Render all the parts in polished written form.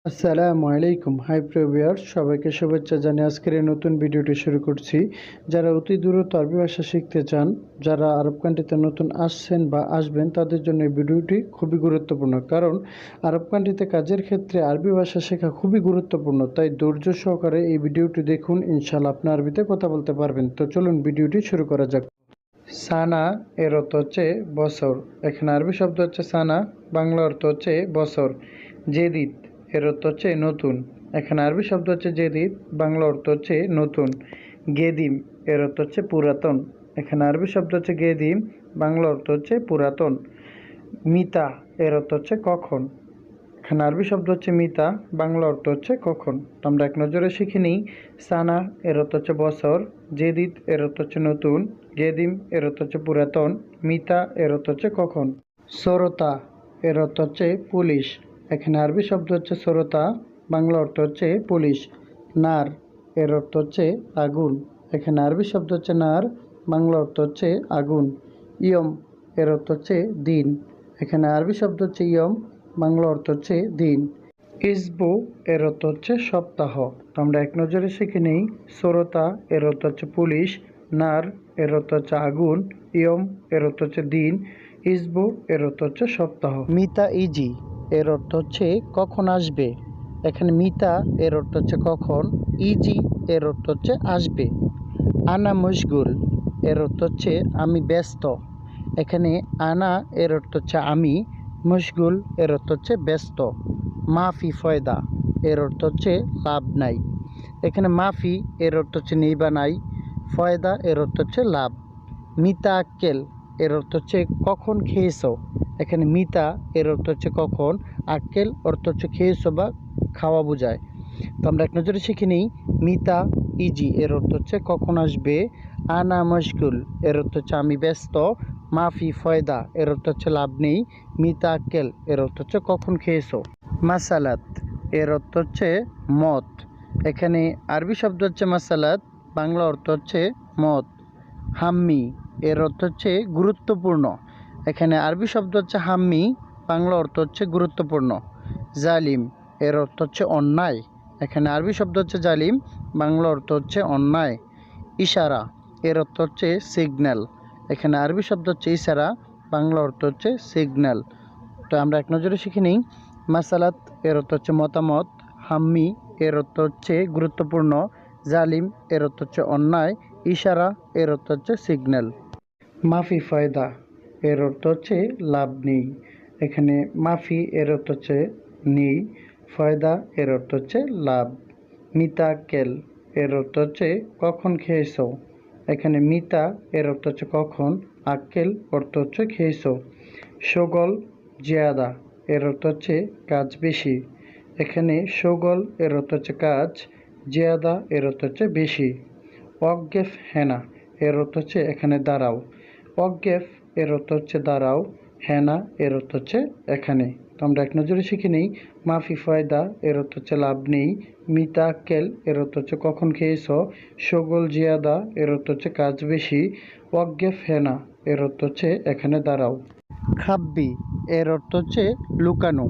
আসসালামু আলাইকুম। হাই প্রিয় ভিউয়ার্স, সবাইকে শুভেচ্ছা জানিয়ে আজকের এই নতুন ভিডিওটি শুরু করছি। যারা অতি দ্রুত আরবি ভাষা শিখতে চান, যারা আরব কান্ট্রিতে নতুন আসছেন বা আসবেন, তাদের জন্য এই ভিডিওটি খুবই গুরুত্বপূর্ণ। কারণ আরব কান্ট্রিতে কাজের ক্ষেত্রে আরবি ভাষা শেখা খুবই গুরুত্বপূর্ণ। তাই ধৈর্য সহকারে এই ভিডিওটি দেখুন, ইনশাআল্লাহ আপনি আরবিতে কথা বলতে পারবেন। তো চলুন ভিডিওটি শুরু করা যাক। সানা এর অর্থ হচ্ছে বছর। এখানে আরবি শব্দ হচ্ছে সানা, বাংলা অর্থ হচ্ছে বছর। জেদিদ এর অর্থ হচ্ছে নতুন। এখানে আরবি শব্দ হচ্ছে জেদিদ, বাংলা অর্থ হচ্ছে নতুন। গেদিম এর অর্থ হচ্ছে পুরাতন। এখানে আরবি শব্দ হচ্ছে গেদিম, বাংলা অর্থ হচ্ছে পুরাতন। মিতা এর অর্থ হচ্ছে কখন। এখানে আরবি শব্দ হচ্ছে মিতা, বাংলা অর্থ হচ্ছে কখন। তো আমরা এক নজরে শিখে নিই। সানা এর অর্থ হচ্ছে বছর, জেদিদ এর অর্থ হচ্ছে নতুন, গেদিম এর অর্থ হচ্ছে পুরাতন, মিতা এর অর্থ হচ্ছে কখন। সরতা এর অর্থ হচ্ছে পুলিশ। এখানে আরবি শব্দ হচ্ছে সরতা, বাংলা অর্থ হচ্ছে পুলিশ। নার এর অর্থ হচ্ছে আগুন। এখানে আরবি শব্দ হচ্ছে নার, বাংলা অর্থ হচ্ছে আগুন। ইয়ম এর অর্থ হচ্ছে দিন। এখানে আরবি শব্দ হচ্ছে ইয়ম, বাংলা অর্থ হচ্ছে দিন। ইসবু এর অর্থ হচ্ছে সপ্তাহ। তো আমরা এক নজরে শিখে নিই। সরতা এর অর্থ হচ্ছে পুলিশ, নার এর অর্থ হচ্ছে আগুন, ইয়ম এর অর্থ হচ্ছে দিন, ইসবু এর অর্থ হচ্ছে সপ্তাহ। মিতা ইজি এর অর্থ হচ্ছে কখন আসবে। এখানে মিতা এর অর্থ হচ্ছে কখন, ইজি এর অর্থ হচ্ছে আসবে। আনা মশগুল এর অর্থ হচ্ছে আমি ব্যস্ত। এখানে আনা এর অর্থ হচ্ছে আমি, মশগুল এর অর্থ হচ্ছে ব্যস্ত। মাফি ফয়দা এর অর্থ হচ্ছে লাভ নাই। এখানে মাফি এর অর্থ হচ্ছে নেই বা নাই, ফয়দা এর অর্থ হচ্ছে লাভ। মিতা আক্কেল এর অর্থ হচ্ছে কখন খেয়েছো। এখানে মিতা এর অর্থ হচ্ছে কখন, আক্কেল অর্থ হচ্ছে খেয়েছো বা খাওয়া বোঝায়। তো আমরা এক নজরে শিখে নিই। মিতা ইজি এর অর্থ হচ্ছে কখন আসবে, আনা মশগুল এর অর্থ হচ্ছে আমি ব্যস্ত, মাফি ফয়দা এর অর্থ হচ্ছে লাভ নেই, মিতা আক্কেল এর অর্থ হচ্ছে কখন খেয়েছো। মাসালাত এর অর্থ হচ্ছে মত। এখানে আরবি শব্দ হচ্ছে মাসালাত, বাংলা অর্থ হচ্ছে মত। হাম্মি এর অর্থ হচ্ছে গুরুত্বপূর্ণ। এখানে আরবি শব্দ হচ্ছে হাম্মি, বাংলা অর্থ হচ্ছে গুরুত্বপূর্ণ। জালিম এর অর্থ হচ্ছে অন্যায়। এখানে আরবি শব্দ হচ্ছে জালিম, বাংলা অর্থ হচ্ছে অন্যায়। ইশারা এর অর্থ হচ্ছে সিগন্যাল। এখানে আরবি শব্দ হচ্ছে ইশারা, বাংলা অর্থ হচ্ছে সিগন্যাল। তো আমরা এক নজরে শিখে নিই। মাসালাত এর অর্থ হচ্ছে মতামত, হাম্মি এর অর্থ হচ্ছে গুরুত্বপূর্ণ, জালিম এর অর্থ হচ্ছে অন্যায়, ইশারা এর অর্থ হচ্ছে সিগন্যাল। মাফি ফয়দা এর অর্থ হচ্ছে লাভ নেই। এখানে মাফি এর অর্থ হচ্ছে নেই, ফয়দা এর অর্থ হচ্ছে লাভ। মিতা কেল এর অর্থ হচ্ছে কখন খেয়েছো। এখানে মিতা এর অর্থ হচ্ছে কখন, আক্কেল অর্থ হচ্ছে খেয়েছো। শোগল জিয়াদা এর অর্থ হচ্ছে কাজ বেশি। এখানে শোগল এর অর্থ হচ্ছে কাজ, জিয়াদা এর অর্থ হচ্ছে বেশি। অজ্ঞেফ হেনা এর অর্থ হচ্ছে এখানে দাঁড়াও। অজ্ঞেফ এর অর্থ হচ্ছে দাঁড়াও, হেনা এর অর্থ হচ্ছে এখানে। তো আমরা এক নজরে শিখে নিই। মাফি ফয়দা এর অর্থ হচ্ছে লাভ নেই, মিতা কেল এর অর্থ হচ্ছে কখন খেয়েছ, শোগল জিয়াদা এর অর্থ হচ্ছে কাজ বেশি, অজ্ঞেফ হেনা এর অর্থ হচ্ছে এখানে দাঁড়াও। খাব্বি এর অর্থ হচ্ছে লুকানো।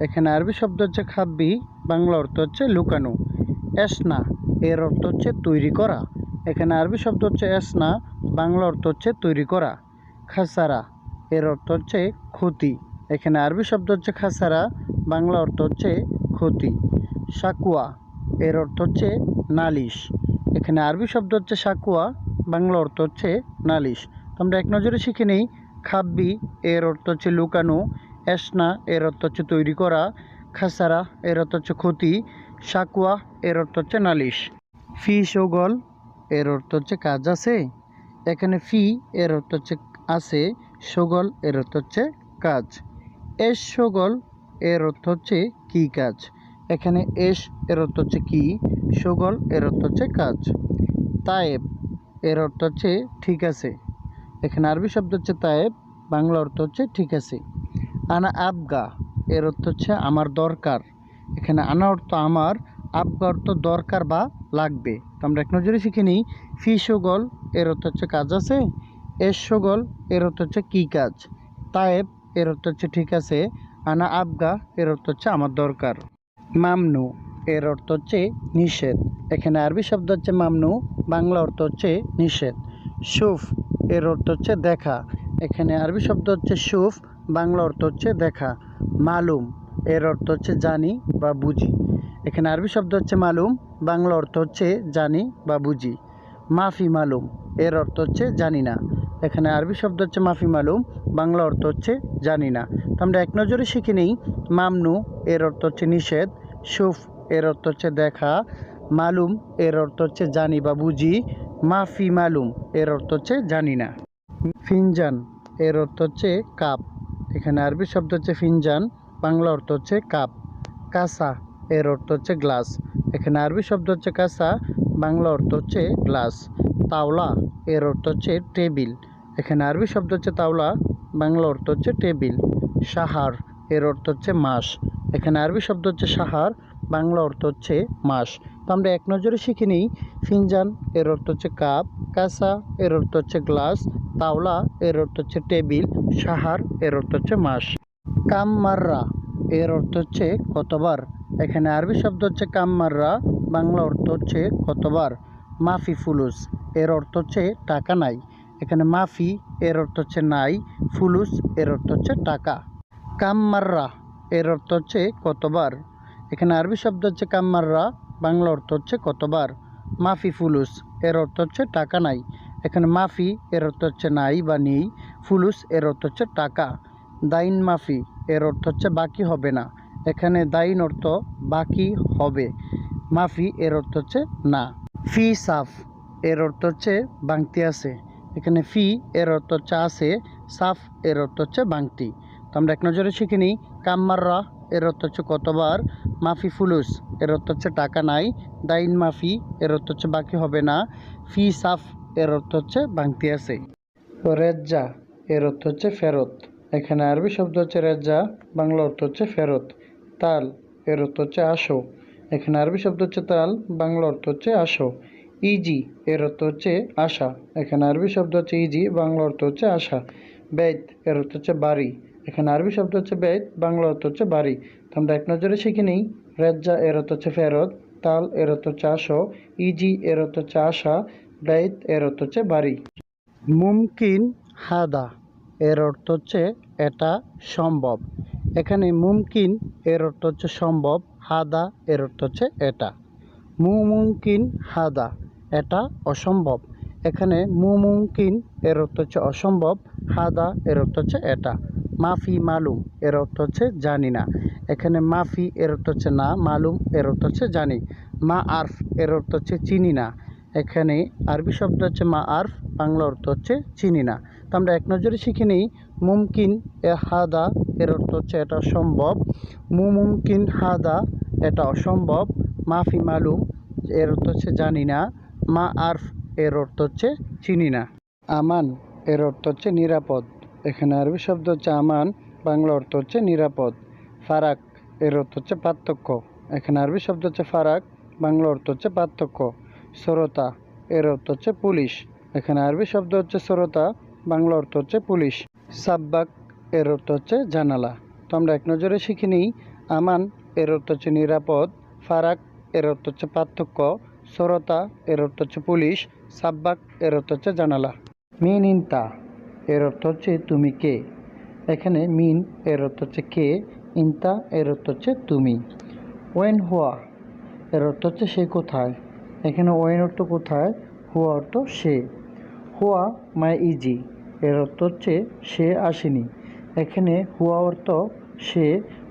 এখানে আরবি শব্দ হচ্ছে খাব্বি, বাংলা অর্থ হচ্ছে লুকানো। এসনা এর অর্থ হচ্ছে তৈরি করা। এখানে আরবি শব্দ হচ্ছে এসনা, বাংলা অর্থ হচ্ছে তৈরি করা। খাসারা এর অর্থ হচ্ছে ক্ষতি। এখানে আরবি শব্দ হচ্ছে খাসারা, বাংলা অর্থ হচ্ছে ক্ষতি। সাকুয়া এর অর্থ হচ্ছে নালিশ। এখানে আরবি শব্দ হচ্ছে সাকুয়া, বাংলা অর্থ হচ্ছে নালিশ। তো আমরা এক নজরে শিখে নিই। খাব্বি এর অর্থ হচ্ছে লুকানো, এসনা এর অর্থ হচ্ছে তৈরি করা, খাসারা এর অর্থ হচ্ছে ক্ষতি, সাকুয়া এর অর্থ হচ্ছে নালিশ। ফি শোগল এর অর্থ হচ্ছে কাজ আছে। এখানে ফি এর অর্থ হচ্ছে আছে, শোগল এর অর্থ হচ্ছে কাজ। এস শোগল এর অর্থ হচ্ছে কি কাজ। এখানে এস এর অর্থ হচ্ছে কি, শোগল এর অর্থ হচ্ছে কাজ। তায়েব এর অর্থ হচ্ছে ঠিক আছে। এখানে আরবি শব্দ হচ্ছে তায়েব, বাংলা অর্থ হচ্ছে ঠিক আছে। আনা আবগা এর অর্থ হচ্ছে আমার দরকার। এখানে আনা অর্থ আমার, আবগা অর্থ দরকার বা লাগবে। তো আমরা এক নজরে শিখে নিই। ফি শোগল এর অর্থ হচ্ছে কাজ আছে, এস শোগল এর অর্থ হচ্ছে কী কাজ, তায়েব এর অর্থ হচ্ছে ঠিক আছে, আনা আবগা এর অর্থ হচ্ছে আমার দরকার। মামনু এর অর্থ হচ্ছে নিষেধ। এখানে আরবি শব্দ হচ্ছে মামনু, বাংলা অর্থ হচ্ছে নিষেধ। শুফ এর অর্থ হচ্ছে দেখা। এখানে আরবি শব্দ হচ্ছে শুফ, বাংলা অর্থ হচ্ছে দেখা। মালুম এর অর্থ হচ্ছে জানি বা বুঝি। এখানে আরবি শব্দ হচ্ছে মালুম, বাংলা অর্থ হচ্ছে জানি বা বুঝি। মাফি মালুম এর অর্থ হচ্ছে জানি না। এখানে আরবি শব্দ হচ্ছে মাফি মালুম, বাংলা অর্থ হচ্ছে জানি না। তো আমরা এক নজরে শিখে নিই। মামনু এর অর্থ হচ্ছে নিষেধ, শুফ এর অর্থ হচ্ছে দেখা, মালুম এর অর্থ হচ্ছে জানি বা বুঝি, মাফি মালুম এর অর্থ হচ্ছে জানি না। ফিনজান এর অর্থ হচ্ছে কাপ। এখানে আরবি শব্দ হচ্ছে ফিনজান, বাংলা অর্থ হচ্ছে কাপ। কাসা এর অর্থ হচ্ছে গ্লাস। এখানে আরবি শব্দ হচ্ছে কাসা, বাংলা অর্থ হচ্ছে গ্লাস। তাওলা এর অর্থ হচ্ছে টেবিল। এখানে আরবি শব্দ হচ্ছে তাওলা, বাংলা অর্থ হচ্ছে টেবিল। সাহার এর অর্থ হচ্ছে মাস। এখানে আরবি শব্দ হচ্ছে সাহার, বাংলা অর্থ হচ্ছে মাস। তো আমরা এক নজরে শিখে নিই। ফিনজান এর অর্থ হচ্ছে কাপ, কাসা এর অর্থ হচ্ছে গ্লাস, তাওলা এর অর্থ হচ্ছে টেবিল, সাহার এর অর্থ হচ্ছে মাস। কাম মাররা এর অর্থ হচ্ছে কতবার। এখানে আরবি শব্দ হচ্ছে কাম মাররা, বাংলা অর্থ হচ্ছে কতবার। মাফি ফুলুস এর অর্থ হচ্ছে টাকা নাই। এখানে মাফি এর অর্থ হচ্ছে নাই, ফুলুস এর অর্থ হচ্ছে টাকা। কাম মাররা এর অর্থ হচ্ছে কতবার। এখানে আরবি শব্দ হচ্ছে কাম মাররা, বাংলা অর্থ হচ্ছে কতবার। মাফি ফুলুস এর অর্থ হচ্ছে টাকা নাই। এখানে মাফি এর অর্থ হচ্ছে নাই বা নেই, ফুলুস এর অর্থ হচ্ছে টাকা। দাইন মাফি এর অর্থ হচ্ছে বাকি হবে না। এখানে দাইন অর্থ বাকি হবে, মাফি এর অর্থ হচ্ছে না। ফি সাফ এর অর্থ হচ্ছে বাংতি আছে। এখানে ফি এর অর্থ হচ্ছে আছে, সাফ এর অর্থ হচ্ছে বাংতি। তো আমরা এক নজরে শিখে নিই। কাম্মাররা এর অর্থ হচ্ছে কতবার, মাফি ফুলুস এর অর্থ হচ্ছে টাকা নাই, দাইন মাফি এর অর্থ হচ্ছে বাকি হবে না, ফি সাফ এর অর্থ হচ্ছে বাংতি আছে। রেজ্জা এর অর্থ হচ্ছে ফেরত। এখানে আরবি শব্দ হচ্ছে রেজ্জা, বাংলা অর্থ হচ্ছে ফেরত। তাল এর অর্থ হচ্ছে আসো। এখানে আরবি শব্দ হচ্ছে তাল, বাংলা অর্থ হচ্ছে আসো। ইজি এর অর্থ হচ্ছে আশা। এখানে আরবি শব্দ হচ্ছে ইজি, বাংলা অর্থ হচ্ছে আশা। বেত এর অর্থ হচ্ছে বাড়ি। এখানে আরবি শব্দ হচ্ছে বেত, বাংলা অর্থ হচ্ছে বাড়ি। তো আমরা এক নজরে শিখে নিই। রেজ্জা এর অর্থ হচ্ছে ফেরত, তাল এর অর্থ হচ্ছে আসো, ইজি এর অর্থ হচ্ছে আশা, বেত এর অর্থ হচ্ছে বাড়ি। মুমকিন হাদা এর অর্থ হচ্ছে এটা সম্ভব। এখানে মুমকিন এর অর্থ হচ্ছে সম্ভব, হাদা এর অর্থ হচ্ছে এটা। মুমকিন হাদা এটা অসম্ভব। এখানে মুমকিন এর অর্থ হচ্ছে অসম্ভব, হাদা এর অর্থ হচ্ছে এটা। মাফি মালুম এর অর্থ হচ্ছে জানি না। এখানে মাফি এর অর্থ হচ্ছে না, মালুম এর অর্থ হচ্ছে জানি। মা আরফ এর অর্থ হচ্ছে চিনি না। এখানে আরবি শব্দ হচ্ছে মা আরফ, বাংলা অর্থ হচ্ছে চিনি না। তো আমরা এক নজরে শিখে নিই। মুমকিন এ হাদা এর অর্থ হচ্ছে এটা সম্ভব, মুমকিন হাদা এটা অসম্ভব, মাফি মালুম এর অর্থ হচ্ছে জানি না, মা আরফ এর অর্থ হচ্ছে চিনি না। আমান এর অর্থ হচ্ছে নিরাপদ। এখানে আরবি শব্দ হচ্ছে আমান, বাংলা অর্থ হচ্ছে নিরাপদ। ফারাক এর অর্থ হচ্ছে পার্থক্য। এখানে আরবি শব্দ হচ্ছে ফারাক, বাংলা অর্থ হচ্ছে পার্থক্য। শ্রোতা এর অর্থ হচ্ছে পুলিশ। এখানে আরবি শব্দ হচ্ছে শ্রোতা, বাংলা অর্থ হচ্ছে পুলিশ। সাব্বাক এর অর্থ হচ্ছে জানালা। তো আমরা এক নজরে শিখে নিই। আমান এর অর্থ হচ্ছে নিরাপদ, ফারাক এর অর্থ হচ্ছে পার্থক্য, শ্রোতা এর অর্থ হচ্ছে পুলিশ, সাব্বাক এর অর্থ হচ্ছে জানালা। মিন ইনতা এর অর্থ হচ্ছে তুমি কে। এখানে মিন এর অর্থ হচ্ছে কে, ইনতা এর অর্থ হচ্ছে তুমি। ওয়েন হুয়া এর অর্থ হচ্ছে সে কোথায়। এখানে ওয়েন অর্থ কোথায়, হুয়া অর্থ সে। হুয়া মাই ইজি এর অর্থ হচ্ছে সে আসেনি। এখানে হুয়া অর্থ সে,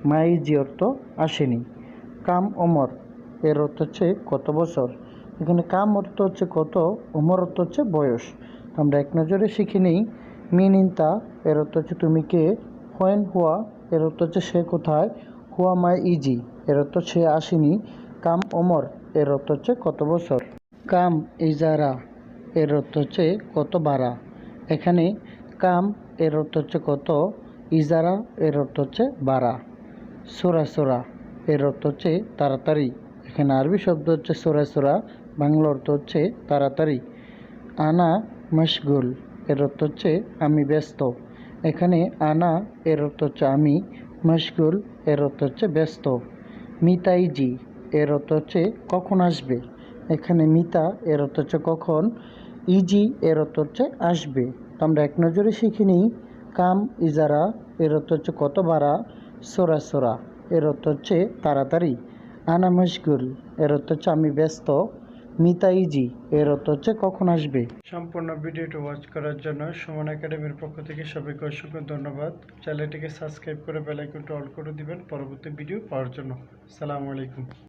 মাই ইজি অর্থ আসেনি। কাম ওমর এর অর্থ হচ্ছে কত বছর। এখানে কাম অর্থ হচ্ছে কত, ওমর অর্থ হচ্ছে বয়স। আমরা এক নজরে শিখে নিই। মিন ইনতা এর অর্থ হচ্ছে তুমি কে, হোয়েন হুয়া এর অর্থ হচ্ছে সে কোথায়, হুয়া মাই ইজি এর অর্থ সে আসেনি, কাম ওমর এর অর্থ হচ্ছে কত বছর। কাম ইজারা এর অর্থ হচ্ছে কত ভাড়া। এখানে কাম এর অর্থ হচ্ছে কত, ইজারা এর অর্থ হচ্ছে ভাড়া। সোরা সোরা এর অর্থ হচ্ছে তাড়াতাড়ি। এখানে আরবি শব্দ হচ্ছে সোরা সোরা, বাংলা অর্থ হচ্ছে তাড়াতাড়ি। আনা মশগুল এর অর্থ হচ্ছে আমি ব্যস্ত। এখানে আনা এর অর্থ হচ্ছে আমি, মশগুল এর অর্থ হচ্ছে ব্যস্ত। মিতা ইজি এর অর্থ হচ্ছে কখন আসবে। এখানে মিতা এর অর্থ হচ্ছে কখন, ইজি এর অর্থ হচ্ছে আসবে। তো আমরা এক নজরে শিখে নিই। কাম ইজারা এর অর্থ হচ্ছে কত বাড়া, সোরা সোরা এর অর্থ হচ্ছে তাড়াতাড়ি, আনা মশগুল এর অর্থ হচ্ছে আমি ব্যস্ত, মিতা ইজি এর অর্থ হচ্ছে কখন আসবে। সম্পূর্ণ ভিডিওটি ওয়াচ করার জন্য সুমন একাডেমির পক্ষ থেকে সবাইকে অসংখ্য ধন্যবাদ। চ্যানেলটিকে সাবস্ক্রাইব করে বেল আইকনটি অল করে দিবেন পরবর্তী ভিডিও পাওয়ার জন্য। আসসালামু আলাইকুম।